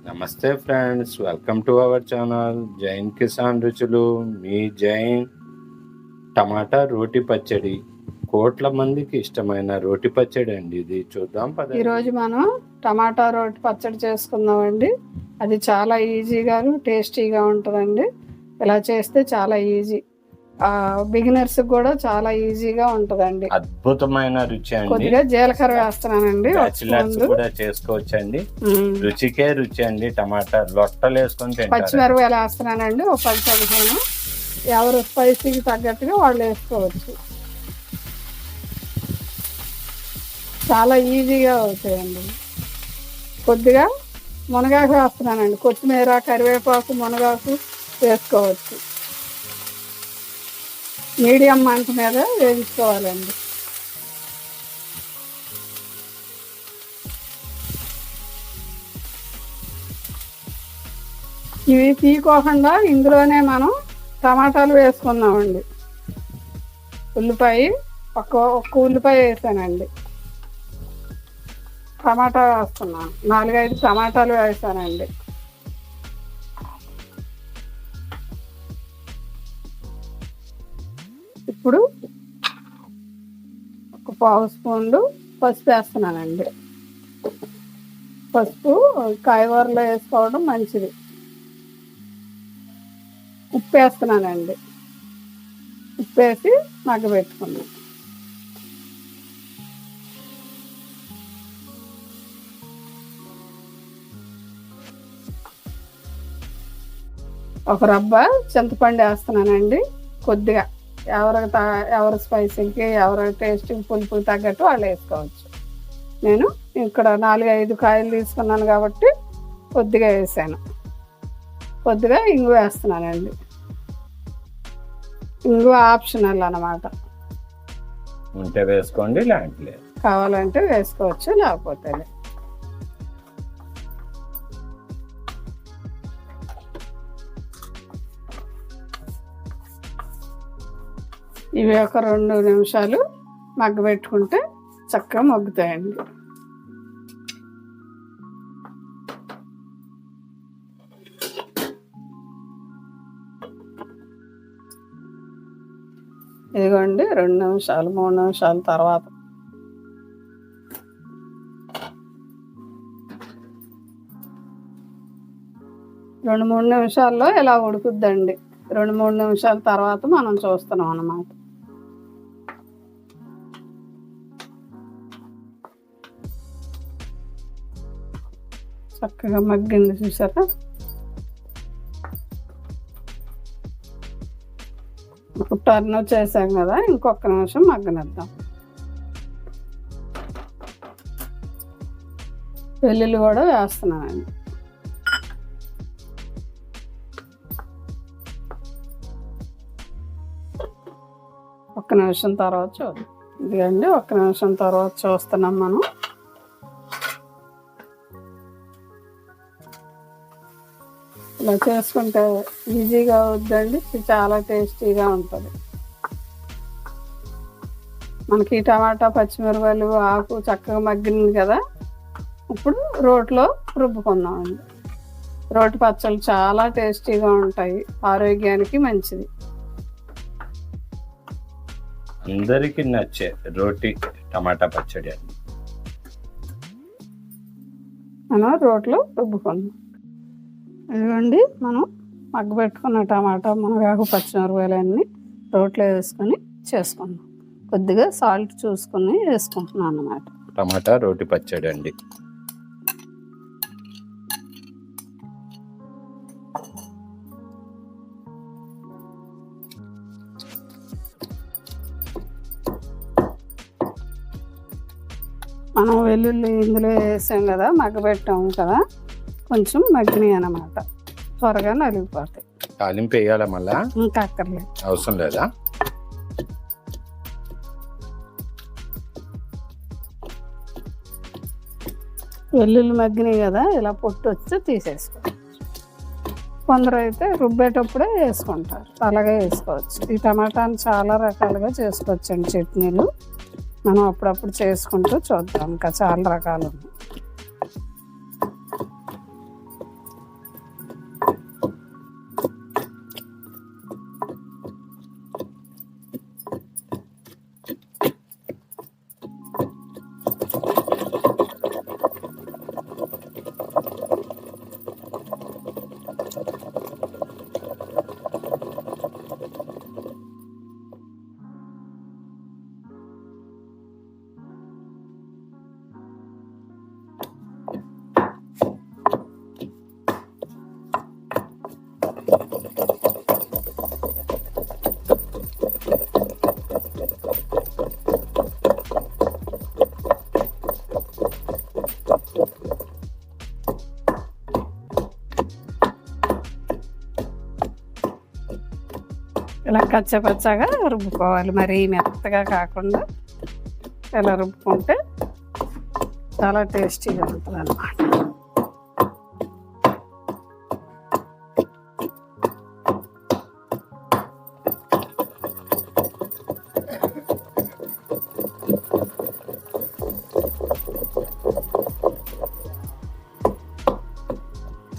నమస్తే friends, welcome to our channel జైన్కిసాన్ రుచులు. మీ జైన్. టమాటా రోటి పచ్చడి కోట్ల మందికి ఇష్టమైన రోటి పచ్చడి అండి. ఇది చూద్దాం పద. ఈరోజు మనం టమాటా రోటి పచ్చడి చేసుకుందామండి. అది చాలా ఈజీగా టేస్టీగా ఉంటుందండి. ఇలా చేస్తే చాలా ఈజీ, బిగినర్స్ కూడా చాలా ఈజీగా ఉంటదండి. అద్భుతమైన రుచి అండి. కొద్దిగా జీలకర్ర వేస్తున్నానండి. కూడా చేసుకోవచ్చండి. రుచికే రుచి అండి. టమాటా లొట్టలు వేసుకొని పచ్చిమిరపకాయలు వేస్తున్నానండి. ఒక 10-15. ఎవరు స్పైసీకి తగ్గట్టుగా వాళ్ళు వేసుకోవచ్చు. చాలా ఈజీగా అవుతాయండి. కొద్దిగా మునగాకు వేస్తున్నానండి. కొత్తిమీర, కరివేపాకు, మునగాకు వేసుకోవచ్చు. మీడియం మంట మీద వేయించుకోవాలండి. ఇవి తీకోకుండా ఇందులోనే మనం టమాటాలు వేసుకుందామండి. ఉల్లిపాయ ఒక్క ఉల్లిపాయ వేసానండి. టమాటా వేస్తున్నాను. 4-5 టమాటాలు వేసానండి. ఇప్పుడు ఒక 1/2 స్పూన్లు పసుపు వేస్తున్నానండి. పసుపు కాయగూరలో వేసుకోవడం మంచిది. ఉప్పు వేస్తున్నానండి. ఉప్పు వేసి మగ్గబెట్టుకున్నాను. ఒక రబ్బ చింతపండు వేస్తున్నానండి. కొద్దిగా ఎవరి స్పైసీకి, ఎవరి టేస్ట్కి, పులుపుకి తగ్గట్టు వాళ్ళు వేసుకోవచ్చు. నేను ఇక్కడ 4-5 కాయలు తీసుకున్నాను కాబట్టి కొద్దిగా వేసాను. కొద్దిగా ఇంగు వేస్తున్నానండి. ఇంగు ఆప్షనల్ అన్నమాట. ఉంటే వేసుకోండి, లేదంటే కావాలంటే వేసుకోవచ్చు, లేకపోతే ఇవి ఒక 2 నిమిషాలు మగ్గబెట్టుకుంటే చక్కగా మగ్గుతాయండి. ఇదిగోండి 2 నిమిషాలు 3 నిమిషాల తర్వాత రెండు 3 నిమిషాల్లో ఇలా ఉడుకుద్దండి. 2-3 నిమిషాల తర్వాత మనం చూస్తున్నాం అన్నమాట. చక్కగా మగ్గింది చూసారా. ఇప్పుడు టర్న్ చేసాం కదా, ఇంకొక నిమిషం మగ్గనిద్దాం. వెల్లుల్లి కూడా వేస్తున్నానండి. ఒక్క నిమిషం తర్వాత చూద్దాం. ఇదిగండి, ఒక్క నిమిషం తర్వాత చూస్తున్నాం మనం. ఇలా చేసుకుంటే ఈజీగా అవుద్దండి. చాలా టేస్టీగా ఉంటుంది. మనకి టమాటా, పచ్చిమిరపకాయలు, ఆకు చక్కగా మగ్గింది కదా. ఇప్పుడు రోట్లో రుబ్బుకుందామండి. రోటి పచ్చళ్ళు చాలా టేస్టీగా ఉంటాయి, ఆరోగ్యానికి మంచిది. అందరికి నచ్చే రోటి టమాటా పచ్చడి అండి. మనం రోట్లో రుబ్బుకుందాం. ఇదిగోండి, మనం మగ్గబెట్టుకున్న టమాటా, మునగాకు, పచ్చిమిరపకాయలన్నీ రోట్లో వేసుకొని చేసుకుందాం. కొద్దిగా సాల్ట్ చూసుకొని వేసుకుంటున్నాను అన్నమాట. టమాటా రోటి పచ్చడి అండి. మనం వెల్లుల్లి ఇందులో వేసాం కదా, మగ్గబెట్టాము కదా, కొంచెం మగ్గినాయి అన్నమాట. త్వరగా నలిగిపోతాయి. తాలింపు వేయాలా మళ్ళా? ఇంకా అక్కర్లేదు, అవసరం లేదా? వెల్లుల్లి మగ్గినాయి కదా, ఇలా పొట్టు వచ్చి తీసేసుకోవచ్చు. కొందరు అయితే రుబ్బేటప్పుడే వేసుకుంటారు, అలాగే వేసుకోవచ్చు. ఈ టమాటాని చాలా రకాలుగా చేసుకోవచ్చు అండి చట్నీలు. మనం అప్పుడప్పుడు చేసుకుంటూ చూద్దాం. ఇంకా చాలా రకాలు ఉన్నాయి. ఇలా కచ్చపచ్చగా రుబ్బుకోవాలి, మరీ మెత్తగా కాకుండా ఇలా రుబ్బుకుంటే చాలా టేస్టీగా ఉంటుంది అన్నమాట.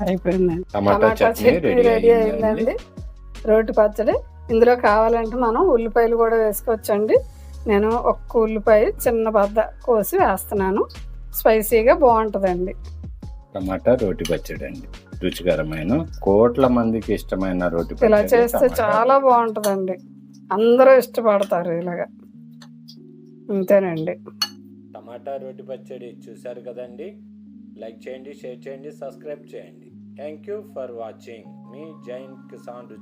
అయిపోయిందండి, టమాటా చట్నీ రెడీ అయిందండి. రోటి పచ్చడి. ఇందులో కావాలంటే మనం ఉల్లిపాయలు కూడా వేసుకోవచ్చండి. నేను ఒక్క ఉల్లిపాయ చిన్న బద్ద కోసి వేస్తున్నాను, స్పైసీగా బాగుంటుందండి. టమాటా రోటి పచ్చడి అండి, రుచికరమైన కోట్ల మందికి ఇష్టమైన రోటి ఇలా పచ్చడి. చేస్తే చాలా బాగుంటుందండి, అందరూ ఇష్టపడతారు ఇలాగా. అంతేనండి. టమాటా రోటి పచ్చడి చూశారు కదండి. లైక్ చేయండి, షేర్ చేయండి, సబ్స్క్రైబ్ చేయండి. థ్యాంక్ యూ ఫర్ వాచింగ్ మీ జైన్ కిసాన్ రుచి.